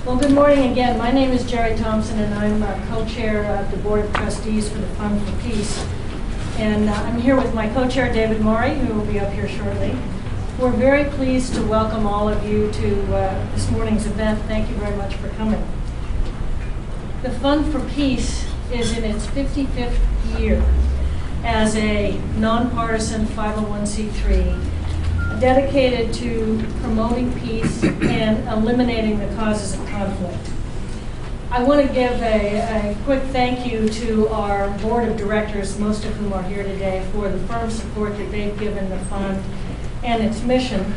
Well, good morning again. My name is Jeri Thomson, and I'm co-chair of the Board of Trustees for the Fund for Peace. And I'm here with my co-chair, David Morey, who will be up here shortly. We're very pleased to welcome all of you to this morning's event. Thank you very much for coming. The Fund for Peace is in its 55th year as a nonpartisan 501c3 dedicated to promoting peace and eliminating the causes of conflict. I want to give a quick thank you to our board of directors, most of whom are here today, for the firm support that they've given the fund and its mission.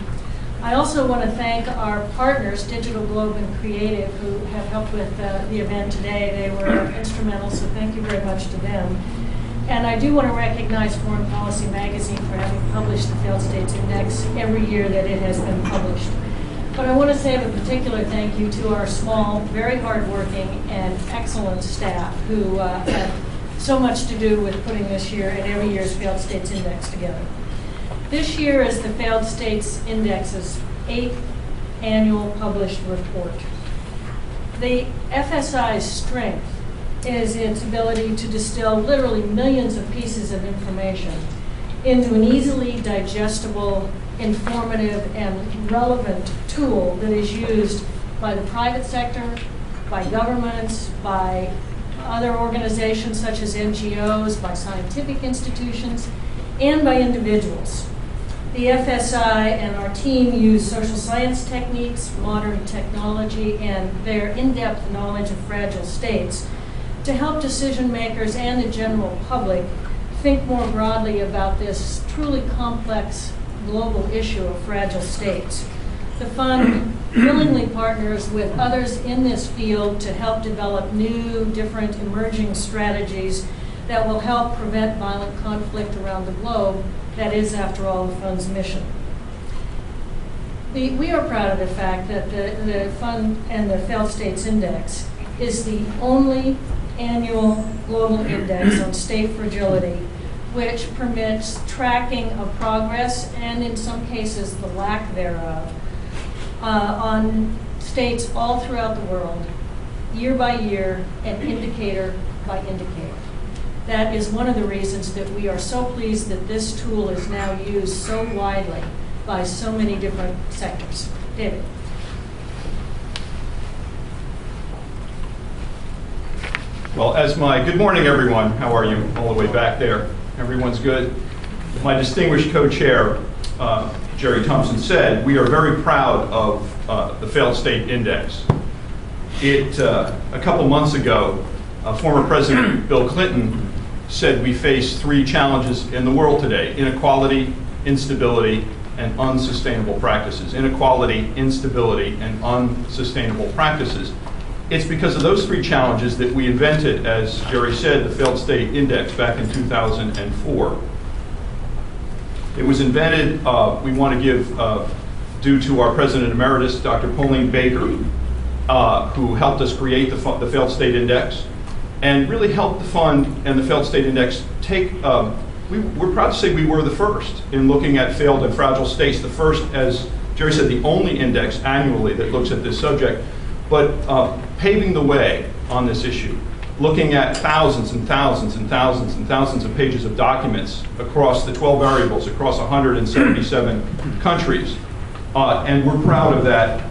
I also want to thank our partners, Digital Globe and Creative, who have helped with the event today. They were instrumental, so thank you very much to them. And I do want to recognize Foreign Policy Magazine for having published the Failed States Index every year that it has been published. But I want to say a particular thank you to our small, very hardworking, and excellent staff who have so much to do with putting this year and every year's Failed States Index together. This year is the Failed States Index's 8th annual published report. The FSI's strength is its ability to distill literally millions of pieces of information into an easily digestible, informative, and relevant tool that is used by the private sector, by governments, by other organizations such as NGOs, by scientific institutions, and by individuals. The FSI and our team use social science techniques, modern technology, and their in-depth knowledge of fragile states to help decision makers and the general public think more broadly about this truly complex global issue of fragile states. The fund willingly partners with others in this field to help develop new, different, emerging strategies that will help prevent violent conflict around the globe. That is, after all, the fund's mission. We are proud of the fact that the fund and the Failed States Index is the only annual global index on state fragility, which permits tracking of progress and, in some cases, the lack thereof on states all throughout the world, year by year and indicator by indicator. That is one of the reasons that we are so pleased that this tool is now used so widely by so many different sectors. David. Well, good morning, everyone. How are you all the way back there? Everyone's good? My distinguished co-chair, Jeri Thomson, said we are very proud of the Failed State Index. A couple months ago, former President Bill Clinton said we face three challenges in the world today: inequality, instability, and unsustainable practices. Inequality, instability, and unsustainable practices. It's because of those three challenges that we invented, as Jeri said, the Failed State Index back in 2004. It was invented, we want to give due to our President Emeritus, Dr. Pauline Baker, who helped us create the Failed State Index, and really helped the fund and the Failed State Index take, we're proud to say we were the first in looking at failed and fragile states, the first, as Jeri said, the only index annually that looks at this subject, but paving the way on this issue, looking at thousands and thousands and thousands and thousands of pages of documents across the 12 variables, across 177 countries. And we're proud of that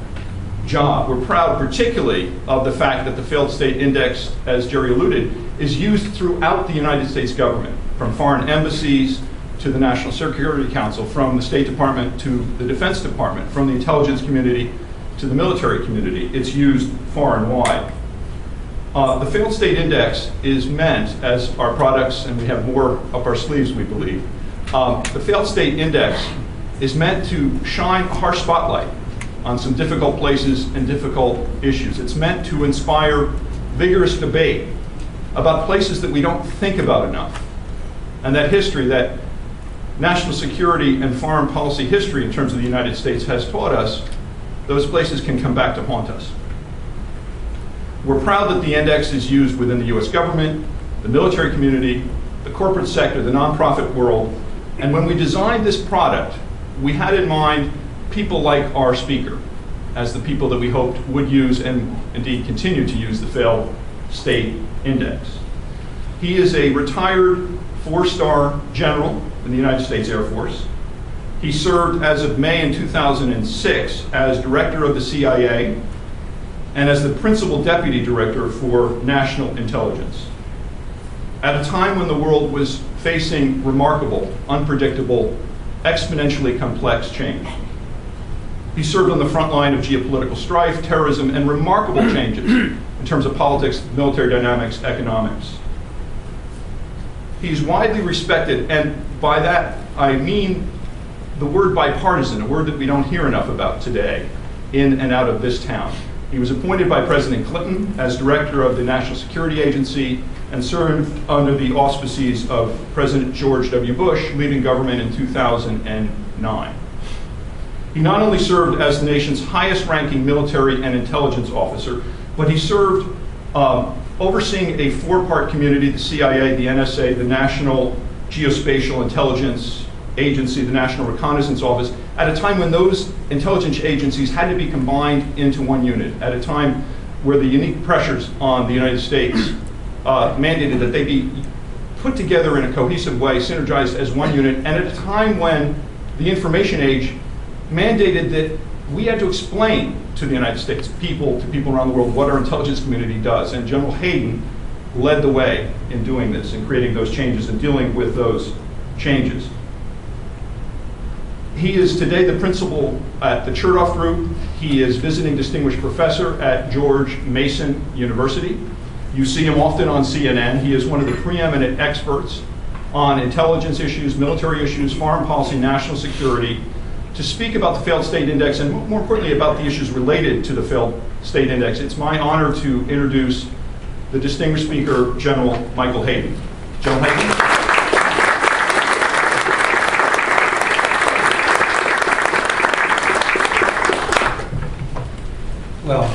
job. We're proud particularly of the fact that the Failed State Index, as Jeri alluded, is used throughout the United States government, from foreign embassies to the National Security Council, from the State Department to the Defense Department, from the intelligence community to the military community. It's used far and wide. The Failed State Index is meant, as our products, and we have more up our sleeves, we believe, the Failed State Index is meant to shine a harsh spotlight on some difficult places and difficult issues. It's meant to inspire vigorous debate about places that we don't think about enough. And that history, that national security and foreign policy history in terms of the United States has taught us, those places can come back to haunt us. We're proud that the index is used within the US government, the military community, the corporate sector, the nonprofit world. And when we designed this product, we had in mind people like our speaker, as the people that we hoped would use and indeed continue to use the failed state index. He is a retired 4-star general in the United States Air Force. He served as of May in 2006 as director of the CIA and as the principal deputy director for national intelligence. At a time when the world was facing remarkable, unpredictable, exponentially complex change. He served on the front line of geopolitical strife, terrorism, and remarkable changes in terms of politics, military dynamics, economics. He's widely respected, and by that I mean the word bipartisan, a word that we don't hear enough about today in and out of this town. He was appointed by President Clinton as director of the National Security Agency and served under the auspices of President George W. Bush, leaving government in 2009. He not only served as the nation's highest-ranking military and intelligence officer, but he served overseeing a 4-part community, the CIA, the NSA, the National Geospatial Intelligence Agency, the National Reconnaissance Office, at a time when those intelligence agencies had to be combined into one unit, at a time where the unique pressures on the United States mandated that they be put together in a cohesive way, synergized as one unit, and at a time when the information age mandated that we had to explain to the United States to people around the world what our intelligence community does. And General Hayden led the way in doing this and creating those changes and dealing with those changes. He is today the principal at the Chertoff Group. He is visiting distinguished professor at George Mason University. You see him often on CNN. He is one of the preeminent experts on intelligence issues, military issues, foreign policy, national security, to speak about the failed state index and more importantly about the issues related to the failed state index. It's my honor to introduce the distinguished speaker, General Michael Hayden. General Hayden. Well,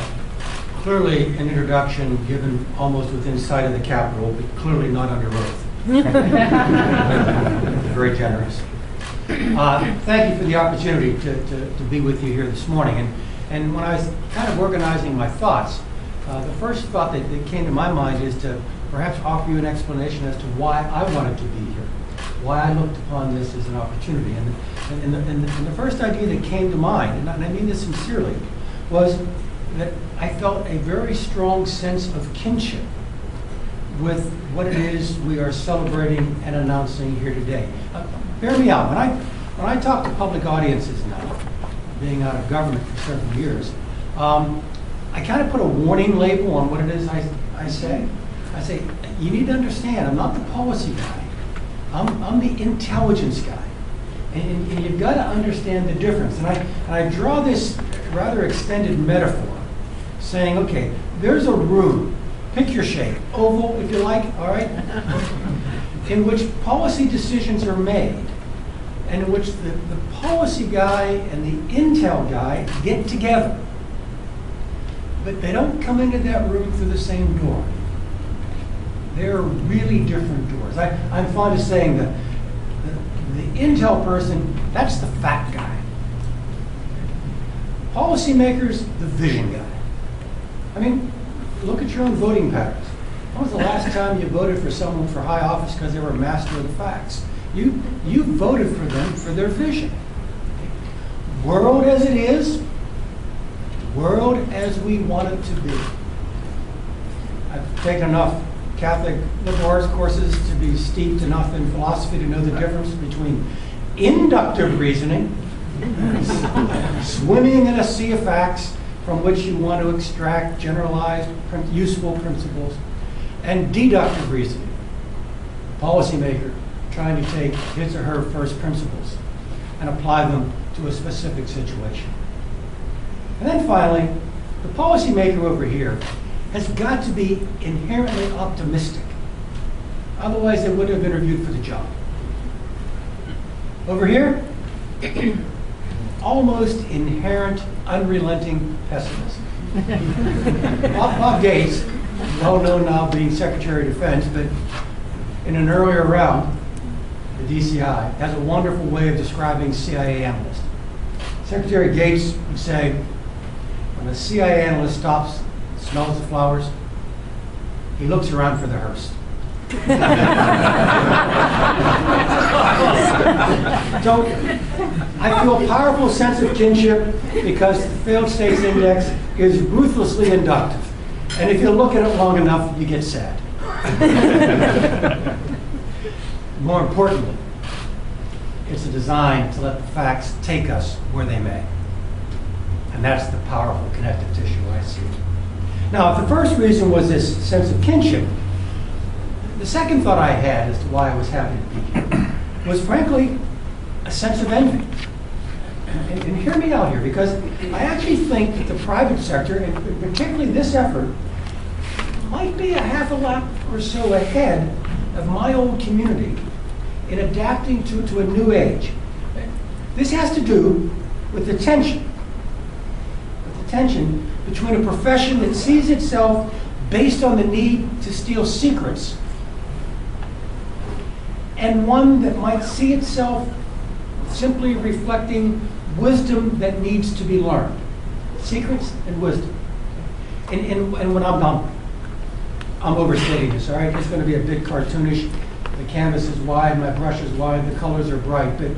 clearly an introduction given almost within sight of the Capitol, but clearly not under oath. Very generous. Thank you for the opportunity to be with you here this morning. And when I was kind of organizing my thoughts, the first thought that came to my mind is to perhaps offer you an explanation as to why I wanted to be here, why I looked upon this as an opportunity. And the first idea that came to mind, and I mean this sincerely, was that I felt a very strong sense of kinship with what it is we are celebrating and announcing here today. Bear me out. When I talk to public audiences now, being out of government for several years, I kind of put a warning label on what it is I say. I say, you need to understand, I'm not the policy guy. I'm the intelligence guy. And you've got to understand the difference. And I draw this rather extended metaphor, saying, okay, there's a room, pick your shape, oval if you like, all right, in which policy decisions are made, and in which the policy guy and the intel guy get together. But they don't come into that room through the same door. They're really different doors. I'm fond of saying that the intel person, that's the fat guy. Policymakers, the vision guy. I mean, look at your own voting patterns. When was the last time you voted for someone for high office because they were a master of the facts? You voted for them for their vision. World as it is, world as we want it to be. I've taken enough Catholic liberal arts courses to be steeped enough in philosophy to know the difference between inductive reasoning, swimming in a sea of facts from which you want to extract generalized, useful principles, and deductive reasoning. Policymaker trying to take his or her first principles and apply them to a specific situation. And then finally, the policymaker over here has got to be inherently optimistic. Otherwise, they wouldn't have interviewed for the job. Over here, almost inherent, unrelenting pessimism. Bob Gates, well known now being Secretary of Defense, but in an earlier round, the DCI, has a wonderful way of describing CIA analysts. Secretary Gates would say, when a CIA analyst stops, smells the flowers, he looks around for the hearse. So I feel a powerful sense of kinship because the failed states index is ruthlessly inductive. And if you look at it long enough, you get sad. More importantly, it's designed to let the facts take us where they may. And that's the powerful connective tissue I see. Now, if the first reason was this sense of kinship, the second thought I had as to why I was happy to be here was, frankly, a sense of envy. And hear me out here, because I actually think that the private sector, and particularly this effort, might be a half a lap or so ahead of my old community in adapting to a new age. This has to do with the tension between a profession that sees itself based on the need to steal secrets and one that might see itself simply reflecting wisdom that needs to be learned. Secrets and wisdom. And when I'm overstating this, all right? It's going to be a bit cartoonish. The canvas is wide, my brush is wide, the colors are bright. But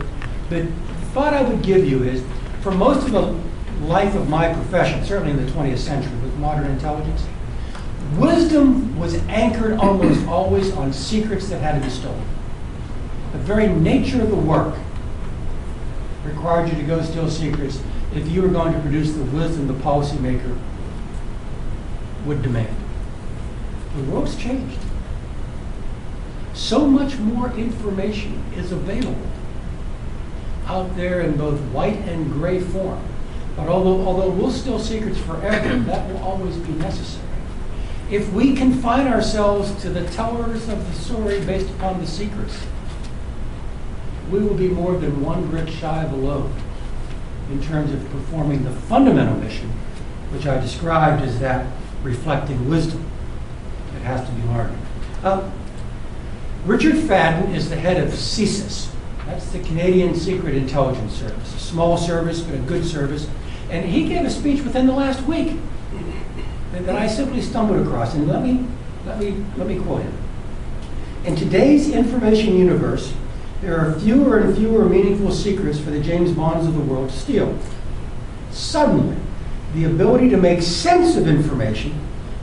the thought I would give you is, for most of the life of my profession, certainly in the 20th century with modern intelligence, wisdom was anchored almost always on secrets that had to be stolen. The very nature of the work required you to go steal secrets if you were going to produce the wisdom the policymaker would demand. The world's changed. So much more information is available out there in both white and gray form. But although we'll steal secrets forever, that will always be necessary. If we confine ourselves to the tellers of the story based upon the secrets, we will be more than one brick shy of a loaf in terms of performing the fundamental mission, which I described as that reflecting wisdom that has to be learned. Richard Fadden is the head of CSIS. That's the Canadian Secret Intelligence Service, a small service, but a good service. And he gave a speech within the last week that I simply stumbled across. And let me quote him. In today's information universe, there are fewer and fewer meaningful secrets for the James Bonds of the world to steal. Suddenly, the ability to make sense of information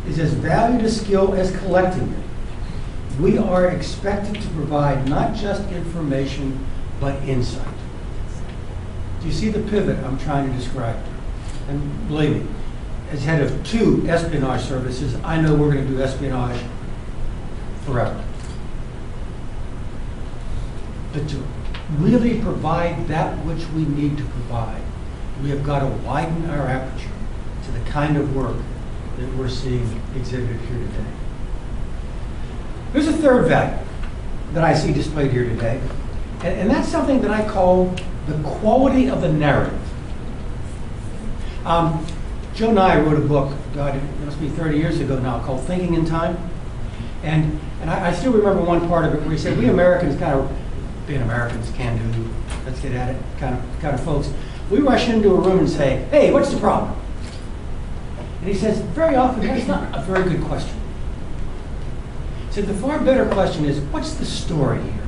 is as valued a skill as collecting it. We are expected to provide not just information, but insight. Do you see the pivot I'm trying to describe? And believe me, as head of 2 espionage services, I know we're going to do espionage forever. But to really provide that which we need to provide, we have got to widen our aperture to the kind of work that we're seeing exhibited here today. There's a third value that I see displayed here today, and that's something that I call the quality of the narrative. Joe and I wrote a book, God, it must be 30 years ago now, called Thinking in Time. And I still remember one part of it where he said, we Americans kind of, being Americans, can do, let's get at it, kind of folks, we rush into a room and say, hey, what's the problem? And he says, very often, that's not a very good question. He said, the far better question is, what's the story here?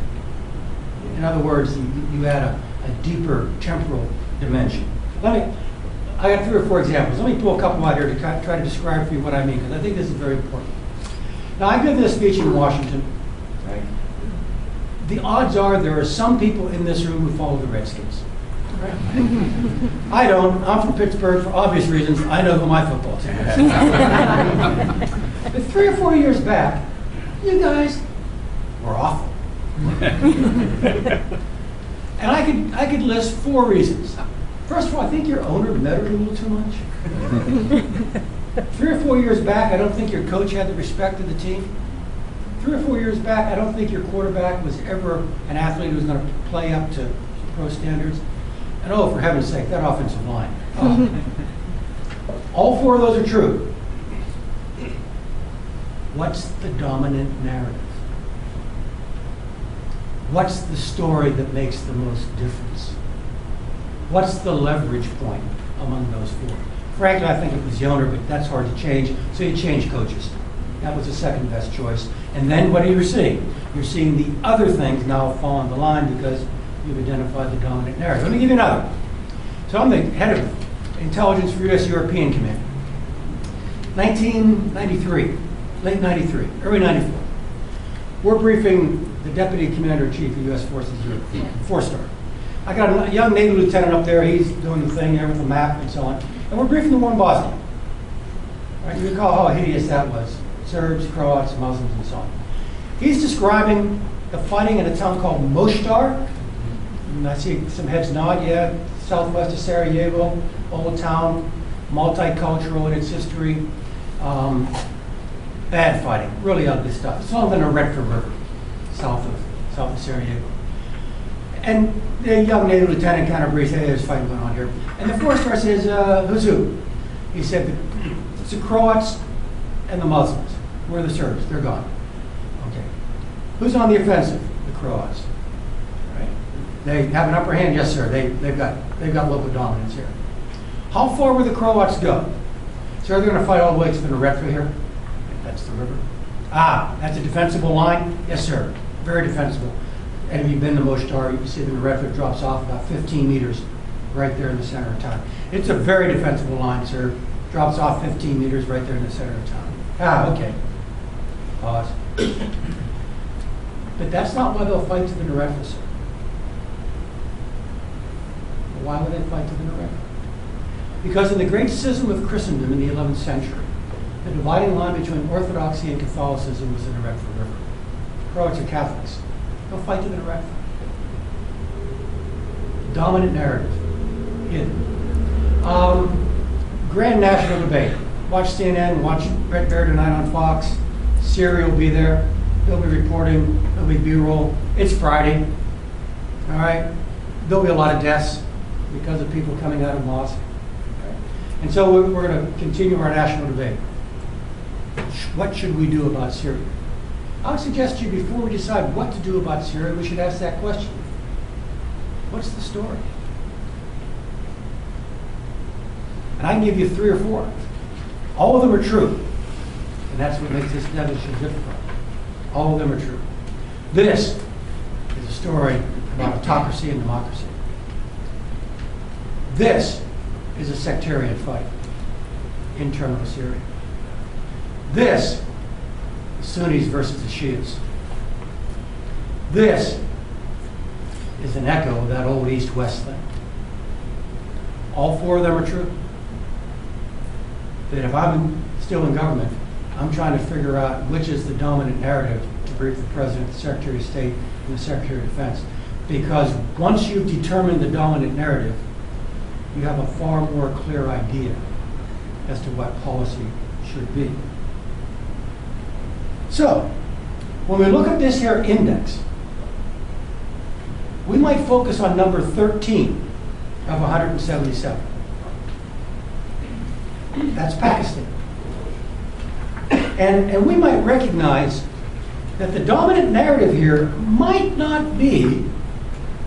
In other words, you add a deeper temporal dimension. I got 3 or 4 examples. Let me pull a couple out here to try to describe for you what I mean, because I think this is very important. Now, I give this speech in Washington. Right? The odds are there are some people in this room who follow the Redskins. Right? I don't. I'm from Pittsburgh for obvious reasons. I know who my football team is. But 3 or 4 years back, you guys were awful. And I could list 4 reasons. First of all, I think your owner meddled a little too much. 3 or 4 years back, I don't think your coach had the respect of the team. 3 or 4 years back, I don't think your quarterback was ever an athlete who was going to play up to pro standards. And oh, for heaven's sake, that offensive line. Oh. All 4 of those are true. What's the dominant narrative? What's the story that makes the most difference? What's the leverage point among those 4? Frankly, I think it was the owner, but that's hard to change, so you change coaches. That was the second best choice. And then what are you seeing? You're seeing the other things now fall in the line because you've identified the dominant narrative. Let me give you another. So I'm the head of intelligence for U.S. European Command. 1993, late 93, early 94. We're briefing the Deputy Commander-in-Chief of U.S. Forces Europe, 4-star. I got a young Navy lieutenant up there. He's doing the thing there with the map and so on. And we're briefing the war in Bosnia. Right? You recall how hideous that was. Serbs, Croats, Muslims, and so on. He's describing the fighting in a town called Mostar. And I see some heads nod, yeah. Southwest of Sarajevo, old town, multicultural in its history. Bad fighting, really ugly stuff. It's all in the Redford River, south of Sarajevo. And the young Navy lieutenant kind of briefs, hey, there's fighting going on here. And the 4-star says, who's who? He said, it's the Croats and the Muslims. Where are the Serbs? They're gone. Okay. Who's on the offensive? The Croats. Right? They have an upper hand? Yes, sir. They've got local dominance here. How far will the Croats go? So they're going to fight all the way to the Redford here? That's the river. Ah, that's a defensible line? Yes, sir. Very defensible. And if you've been to Mostar, you can see the Redford drops off about 15 meters right there in the center of town. It's a very defensible line, sir. Drops off 15 meters right there in the center of town. Ah, okay. Pause. But that's not why they'll fight to the Redford, sir. Why would they fight to the Redford? Because in the great schism of Christendom in the 11th century, the dividing line between Orthodoxy and Catholicism was the Redford River. Croats are Catholics. They'll fight to the Redford. Dominant narrative. Grand national debate. Watch CNN, watch Brett Baer tonight on Fox. Siri will be there. They'll be reporting. There'll be B-roll. It's Friday. All right? There'll be a lot of deaths because of people coming out of mosques. Okay? And so we're going to continue our national debate. What should we do about Syria? I would suggest to you, before we decide what to do about Syria, we should ask that question. What's the story? And I can give you 3 or 4. All of them are true. And that's what makes this devilishly difficult. All of them are true. This is a story about autocracy and democracy. This is a sectarian fight, internal to Syria. This is Sunnis versus the Shias. This is an echo of that old East-West thing. All 4 of them are true. That if I'm still in government, I'm trying to figure out which is the dominant narrative to brief the President, the Secretary of State, and the Secretary of Defense. Because once you've determined the dominant narrative, you have a far more clear idea as to what policy should be. So, when we look at this here index, we might focus on number 13 of 177. That's Pakistan. And we might recognize that the dominant narrative here might not be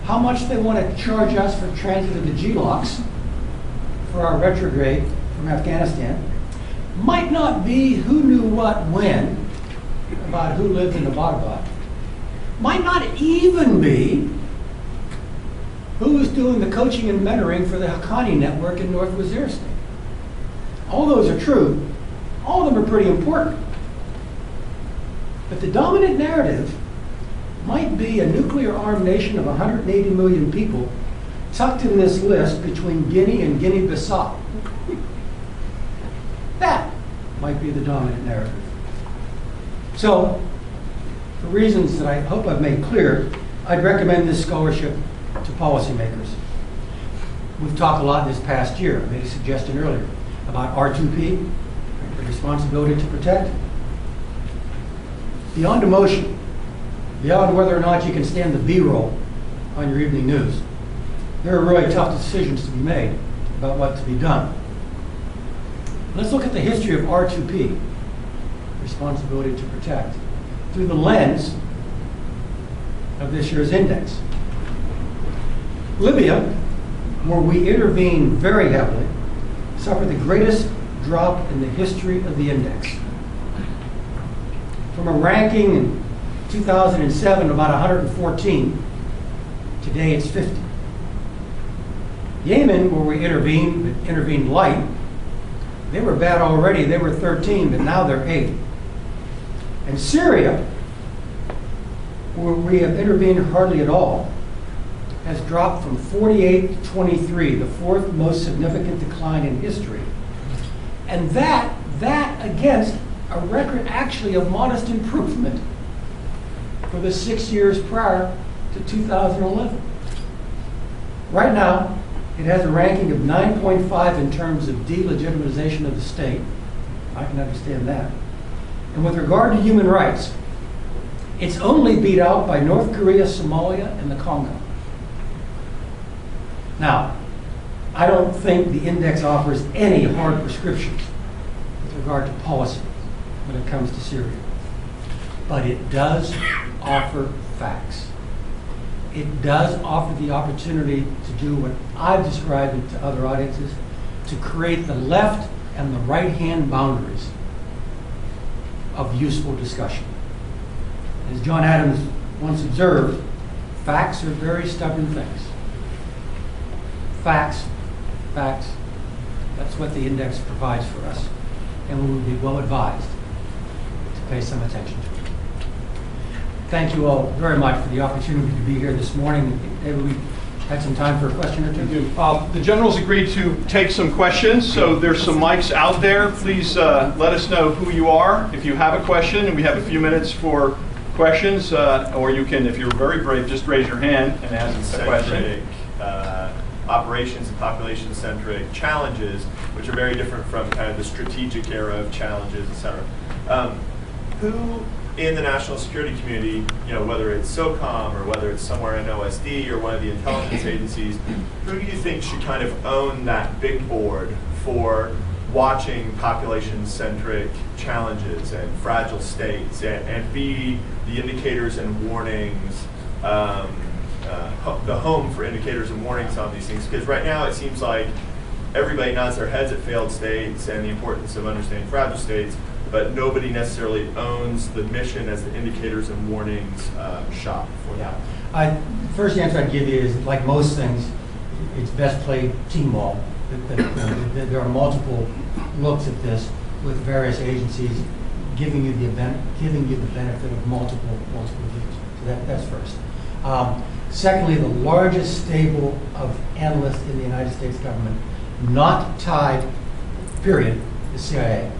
how much they want to charge us for transit of the GLOCs for our retrograde from Afghanistan, might not be who knew what when about who lived in Abbottabad, might not even be who was doing the coaching and mentoring for the Haqqani network in North Waziristan. All those are true. All of them are pretty important. But the dominant narrative might be a nuclear-armed nation of 180 million people tucked in this list between Guinea and Guinea-Bissau. That might be the dominant narrative. So, for reasons that I hope I've made clear, I'd recommend this scholarship to policymakers. We've talked a lot this past year. I made a suggestion earlier about R2P, the responsibility to protect. Beyond emotion, beyond whether or not you can stand the B-roll on your evening news, there are really tough decisions to be made about what to be done. Let's look at the history of R2P, responsibility to protect, through the lens of this year's index. Libya, where we intervened very heavily, suffered the greatest drop in the history of the index. From a ranking in 2007 of about 114, today it's 50. Yemen, where we intervened light, they were bad already. They were 13, but now they're 8. And Syria, where we have intervened hardly at all, has dropped from 48 to 23, the fourth most significant decline in history. And that against a record actually of modest improvement for the 6 years prior to 2011. Right now, it has a ranking of 9.5 in terms of delegitimization of the state. I can understand that. And with regard to human rights, it's only beat out by North Korea, Somalia, and the Congo. Now, I don't think the index offers any hard prescriptions with regard to policy when it comes to Syria. But it does offer facts. It does offer the opportunity to do what I've described it to other audiences, to create the left and the right-hand boundaries of useful discussion. As John Adams once observed, facts are very stubborn things. Facts, facts. That's what the index provides for us. And we would be well advised to pay some attention to it. Thank you all very much for the opportunity to be here this morning. Maybe we had some time for a question or two. The generals agreed to take some questions, so there's some mics out there. Please let us know who you are if you have a question, and we have a few minutes for questions, or you can, if you're very brave, just raise your hand and ask a question. Operations and population-centric challenges, which are very different from kind of the strategic era of challenges, et cetera. Who in the national security community, whether it's SOCOM or whether it's somewhere in OSD or one of the intelligence agencies, who do you think should kind of own that big board for watching population-centric challenges and fragile states and be the indicators and warnings, the home for indicators and warnings on these things? Because right now it seems like everybody nods their heads at failed states and the importance of understanding fragile states, but nobody necessarily owns the mission as the indicators and warnings shop for that. First answer I'd give you is, like most things, it's best played team ball. There are multiple looks at this with various agencies giving you the benefit of multiple views. So that's first. Secondly, the largest stable of analysts in the United States government, not tied, period, is CIA.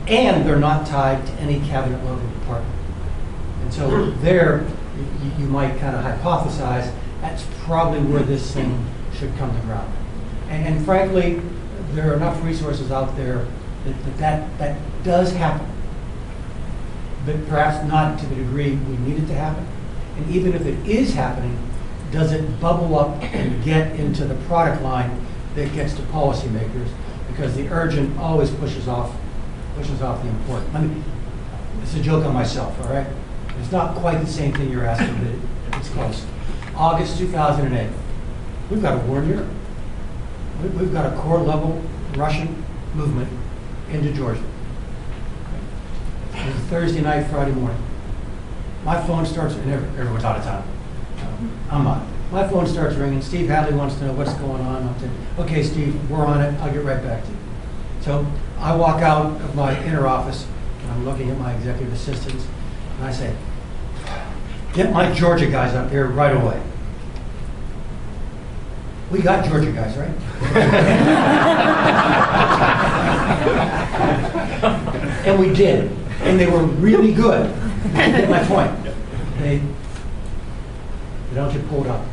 And they're not tied to any cabinet level department. And so there, you might kind of hypothesize that's probably where this thing should come to ground. And frankly, there are enough resources out there that does happen, but perhaps not to the degree we need it to happen. And even if it is happening, does it bubble up and get into the product line that gets to policymakers? Because the urgent always pushes off the important. It's a joke on myself, all right? It's not quite the same thing you're asking, but it's close. August 2008, we've got a war in Europe. We've got a core level Russian movement into Georgia. It was Thursday night, Friday morning. My phone starts, and everyone's out of town. I'm not. My phone starts ringing. Steve Hadley wants to know what's going on. I'm saying, okay, Steve, we're on it. I'll get right back to you. So I walk out of my inner office, and I'm looking at my executive assistants, and I say, get my Georgia guys up here right away. We got Georgia guys, right? And we did. And they were really good. You get my point. They don't get pulled up.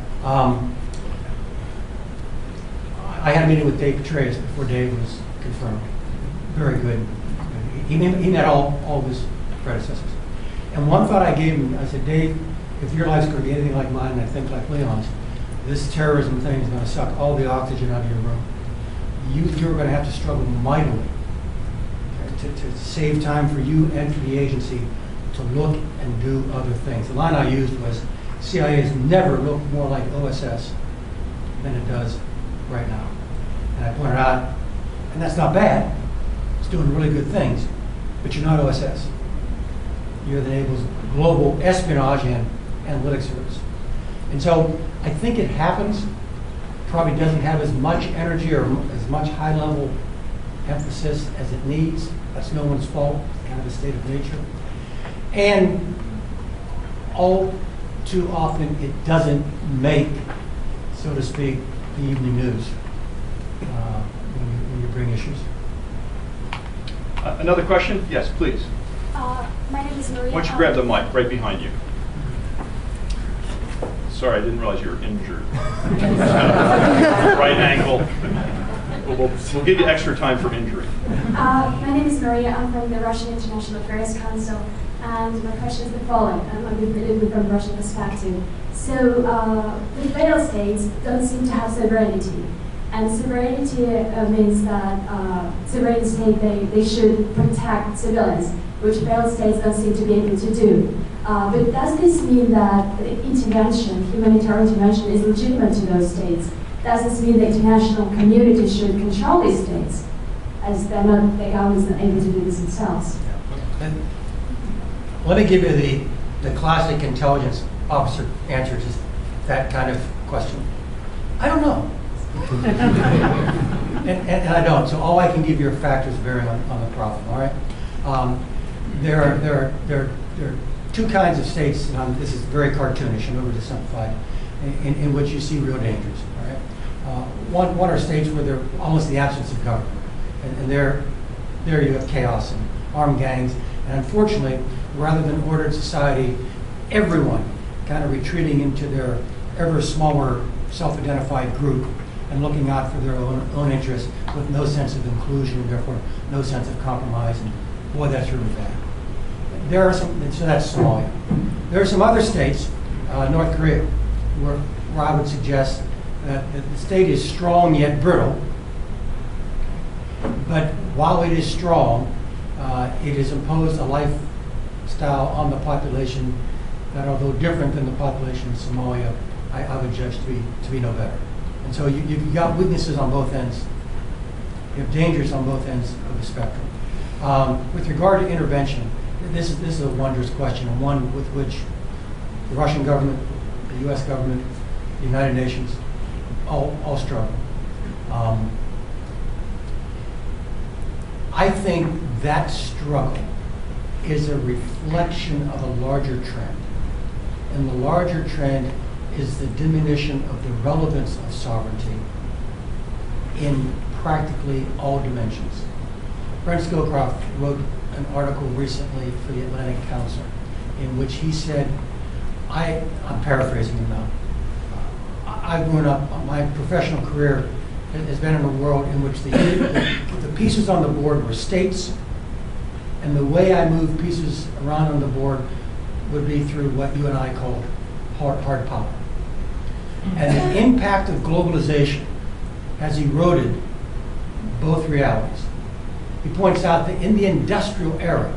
I had a meeting with Dave Petraeus before Dave was confirmed. Very good. He met all of his predecessors. And one thought I gave him, I said, Dave, if your life's going to be anything like mine, and I think like Leon's, this terrorism thing is going to suck all the oxygen out of your room. You're going to have to struggle mightily to save time for you and for the agency to look and do other things. The line I used was, CIA has never looked more like OSS than it does right now. And I pointed out, And that's not bad. It's doing really good things. But you're not OSS. You're the Navy's global espionage and analytics service. And so I think it happens, probably doesn't have as much energy or as much high-level emphasis as it needs. That's no one's fault, kind of a state of nature. And all too often it doesn't make, so to speak, the evening news when you bring issues. Another question? Yes, please. My name is Morey. Why don't you grab the mic right behind you? Sorry, I didn't realize you were injured. Right ankle. We'll give you extra time for injury. My name is Morey. I'm from the Russian International Affairs Council, and my question is the following. I'm going to read it from a Russian perspective. So, the federal states don't seem to have sovereignty. And sovereignty means that sovereign state, they should protect civilians, which federal states don't seem to be able to do. But does this mean that intervention, humanitarian intervention, is legitimate to those states? Does this mean the international community should control these states, as they're not, the government's not able to do this themselves? And let me give you the classic intelligence officer answer to that kind of question. I don't know. and I don't. So all I can give you are factors bearing on the problem. All right. There are two kinds of states. And this is very cartoonish and oversimplified, in which you see real dangers. All right. One are states where there's almost the absence of government, and there you have chaos and armed gangs. And unfortunately, rather than ordered society, everyone kind of retreating into their ever smaller self-identified group and looking out for their own interests with no sense of inclusion, and therefore no sense of compromise. And boy, that's really bad. There are some, so that's Somalia. There are some other states, North Korea, where I would suggest that the state is strong yet brittle. But while it is strong, it has imposed a lifestyle on the population that, although different than the population in Somalia, I would judge to be no better. And so you've got weaknesses on both ends. You have dangers on both ends of the spectrum. With regard to intervention, this is a wondrous question, and one with which the Russian government, the U.S. government, the United Nations, all struggle. I think that struggle is a reflection of a larger trend. And the larger trend is the diminution of the relevance of sovereignty in practically all dimensions. Brent Scowcroft wrote an article recently for the Atlantic Council in which he said, I'm paraphrasing him now, I've grown up, my professional career has been in a world in which the pieces on the board were states, and the way I move pieces around on the board would be through what you and I call hard power. And the impact of globalization has eroded both realities. He points out that in the industrial era,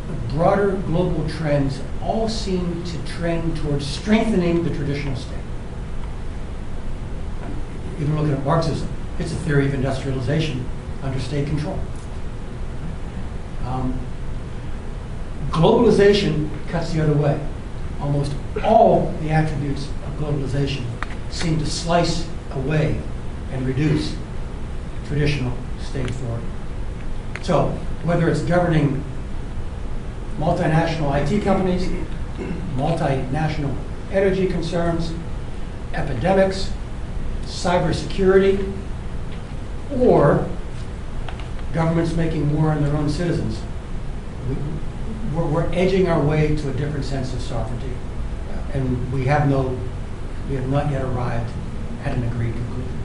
the broader global trends all seem to trend towards strengthening the traditional state. Even looking at Marxism, it's a theory of industrialization under state control. Globalization cuts the other way. Almost all the attributes of globalization seem to slice away and reduce traditional state authority. So, whether it's governing multinational IT companies, multinational energy concerns, epidemics, cybersecurity, or governments making war on their own citizens, we're edging our way to a different sense of sovereignty, and we have not yet arrived at an agreed conclusion.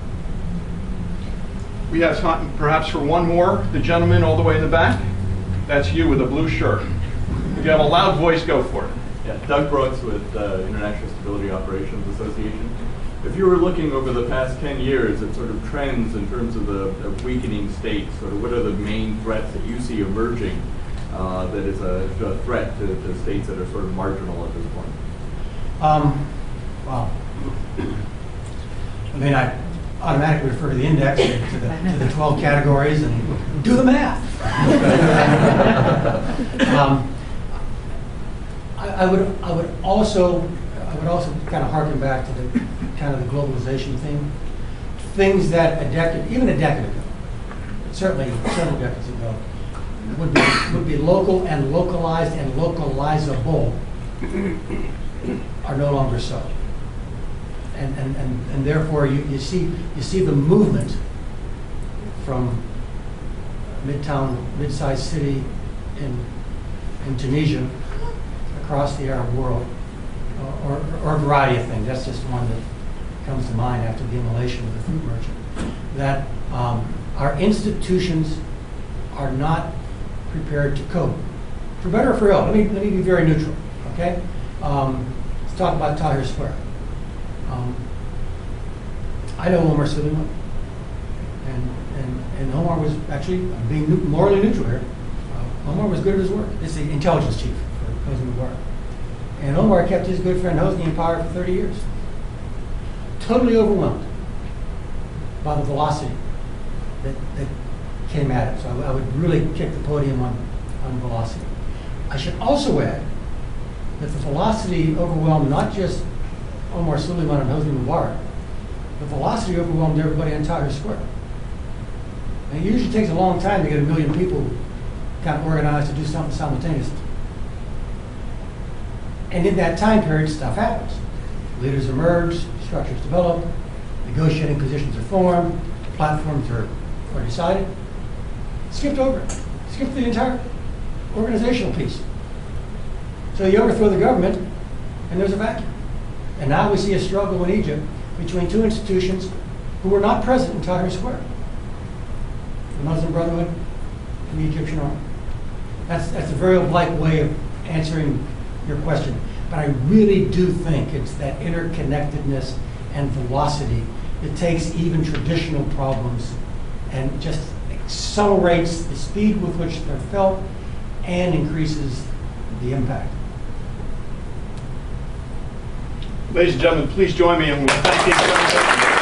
We have time perhaps for one more. The gentleman all the way in the back. That's you with a blue shirt. If you have a loud voice, go for it. Yeah, Doug Brooks with International Stability Operations Association. If you were looking over the past 10 years at sort of trends in terms of the weakening states, sort of what are the main threats that you see emerging that is a threat to states that are sort of marginal at this point? Wow. I mean, automatically refer to the index and to the 12 categories and do the math. I would also kind of harken back to the kind of the globalization thing. Things that even a decade ago, certainly several decades ago, would be local and localized and localizable are no longer so. And therefore you see the movement from mid-sized city in Tunisia across the Arab world, or a variety of things. That's just one that comes to mind after the immolation of the fruit merchant. That our institutions are not prepared to cope, for better or for ill. Let me be very neutral. Okay, let's talk about Tahrir Square. I know Omar Suleiman, and Omar was actually, being morally neutral here. Omar was good at his work. It's the intelligence chief for Hosni Mubarak. And Omar kept his good friend Hosni in power for 30 years. Totally overwhelmed by the velocity that came at it. So I would really kick the podium on velocity. I should also add that the velocity overwhelmed not just Omar Suleiman and Hosni Mubarak, the velocity overwhelmed everybody on Tahrir Square. And it usually takes a long time to get 1 million people kind of organized to do something simultaneously. And in that time period, stuff happens. Leaders emerge, structures develop, negotiating positions are formed, platforms are decided. Skipped over it. Skipped the entire organizational piece. So you overthrow the government, and there's a vacuum. And now we see a struggle in Egypt between two institutions who were not present in Tahrir Square: the Muslim Brotherhood and the Egyptian Army. That's a very light way of answering your question. But I really do think it's that interconnectedness and velocity that takes even traditional problems and just accelerates the speed with which they're felt and increases the impact. Ladies and gentlemen, please join me in thanking